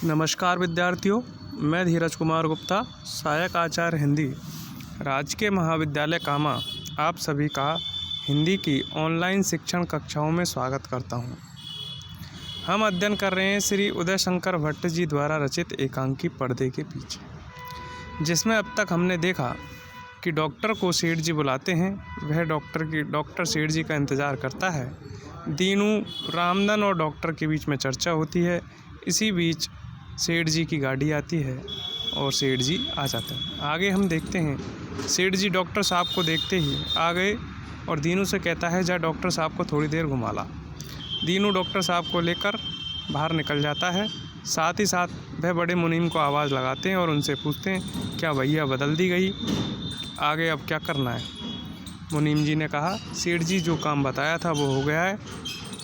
नमस्कार विद्यार्थियों, मैं धीरज कुमार गुप्ता, सहायक आचार्य हिंदी, राजकीय महाविद्यालय कामा आप सभी का हिंदी की ऑनलाइन शिक्षण कक्षाओं में स्वागत करता हूं। हम अध्ययन कर रहे हैं श्री उदय शंकर भट्ट जी द्वारा रचित एकांकी पर्दे के पीछे, जिसमें अब तक हमने देखा कि डॉक्टर को सेठ जी बुलाते हैं। वह डॉक्टर सेठ जी का इंतज़ार करता है। दीनू, रामधन और डॉक्टर के बीच में चर्चा होती है। इसी बीच सेठ जी की गाड़ी आती है और सेठ जी आ जाते हैं। आगे हम देखते हैं, सेठ जी डॉक्टर साहब को देखते ही आ गए और दीनू से कहता है, जा डॉक्टर साहब को थोड़ी देर घुमा ला। दीनू डॉक्टर साहब को लेकर बाहर निकल जाता है। साथ ही साथ वह बड़े मुनीम को आवाज़ लगाते हैं और उनसे पूछते हैं, क्या भैया बदल दी गई, आगे अब क्या करना है। मुनीम जी ने कहा, सेठ जी जो काम बताया था वो हो गया है,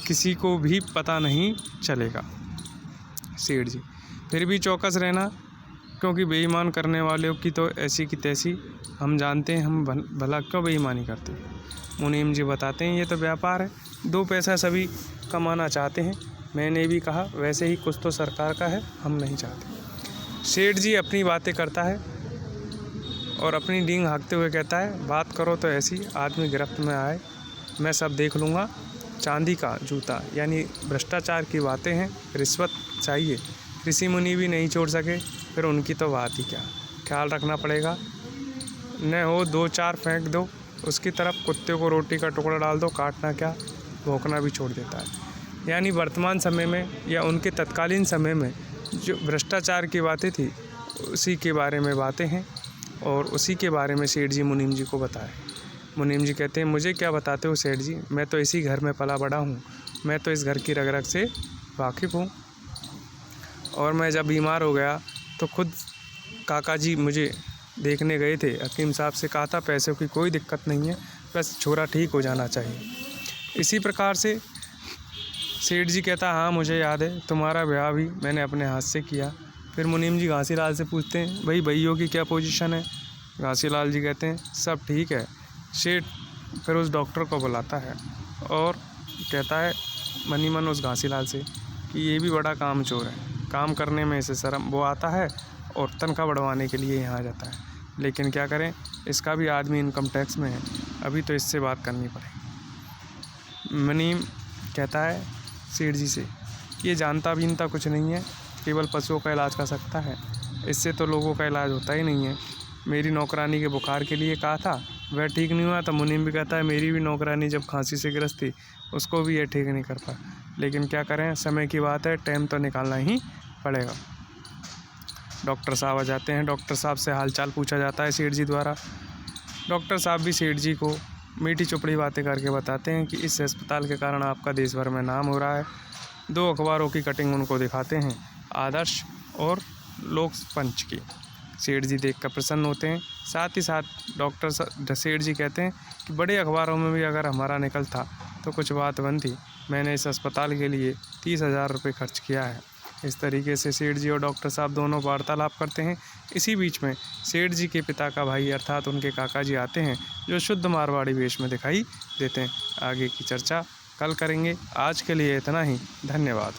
किसी को भी पता नहीं चलेगा। सेठ जी, फिर भी चौकस रहना, क्योंकि बेईमान करने वालों की तो ऐसी की तैसी, हम जानते हैं, हम भला क्यों बेईमानी करते। मुनीम जी बताते हैं, ये तो व्यापार है, दो पैसा सभी कमाना चाहते हैं। मैंने भी कहा, वैसे ही कुछ तो सरकार का है, हम नहीं चाहते। सेठ जी अपनी बातें करता है और अपनी डींग हाँकते हुए कहता है, बात करो तो ऐसी, आदमी गिरफ्त में आए मैं सब देख लूँगा। चांदी का जूता यानी भ्रष्टाचार की बातें हैं, रिश्वत चाहिए, ऋषि मुनि भी नहीं छोड़ सके, फिर उनकी तो बात ही क्या। ख्याल रखना पड़ेगा, न हो दो चार फेंक दो उसकी तरफ, कुत्ते को रोटी का टुकड़ा डाल दो, काटना क्या भौंकना भी छोड़ देता है। यानी वर्तमान समय में या उनके तत्कालीन समय में जो भ्रष्टाचार की बातें थी उसी के बारे में बातें हैं और उसी के बारे में सेठ जी मुनीम जी को बताए। मुनीम जी कहते हैं, मुझे क्या बताते हो सेठ जी, मैं तो इसी घर में पला बड़ा हूँ, मैं तो इस घर की रग रग से वाकिफ़ हूँ। और मैं जब बीमार हो गया तो खुद काका जी मुझे देखने गए थे। हकीम साहब से कहा था, पैसों की कोई दिक्कत नहीं है, बस छोरा ठीक हो जाना चाहिए। इसी प्रकार से सेठ जी कहता, हाँ मुझे याद है, तुम्हारा ब्याह भी मैंने अपने हाथ से किया। फिर मुनीम जी घासीलाल से पूछते हैं, भाई भैयों की क्या पोजीशन है। घासीलाल जी कहते हैं, सब ठीक है। सेठ फिर उस डॉक्टर को बुलाता है और कहता है मनी मन उस घासीलाल से कि ये भी बड़ा काम चोर है, काम करने में इसे शर्म वो आता है और तनख्वाह बढ़वाने के लिए यहाँ आ जाता है, लेकिन क्या करें, इसका भी आदमी इनकम टैक्स में है, अभी तो इससे बात करनी पड़ेगी। मुनीम कहता है सेठ जी से, ये जानता बीनता कुछ नहीं है, केवल पशुओं का इलाज कर सकता है, इससे तो लोगों का इलाज होता ही नहीं है। मेरी नौकरानी के बुखार के लिए कहा था, वह ठीक नहीं हुआ, तो मुनीम भी कहता है, मेरी भी नौकरानी जब खांसी से ग्रस्त थी, उसको भी ये ठीक नहीं कर पाया, लेकिन क्या करें, समय की बात है, टाइम तो निकालना ही पड़ेगा। डॉक्टर साहब आ जाते हैं। डॉक्टर साहब से हालचाल पूछा जाता है सेठ जी द्वारा। डॉक्टर साहब भी सेठ जी को मीठी चुपड़ी बातें करके बताते हैं कि इस अस्पताल के कारण आपका देश भर में नाम हो रहा है। दो अखबारों की कटिंग उनको दिखाते हैं, आदर्श और लोकपंच की। सेठ जी देखकर प्रसन्न होते हैं। साथ ही साथ सेठ जी कहते हैं कि बड़े अखबारों में भी अगर हमारा निकलता तो कुछ बात बनती, मैंने इस अस्पताल के लिए 30,000 रुपये खर्च किया है। इस तरीके से सेठ जी और डॉक्टर साहब दोनों वार्तालाप करते हैं। इसी बीच में सेठ जी के पिता का भाई अर्थात उनके काका जी आते हैं, जो शुद्ध मारवाड़ी वेश में दिखाई देते हैं। आगे की चर्चा कल करेंगे। आज के लिए इतना ही, धन्यवाद।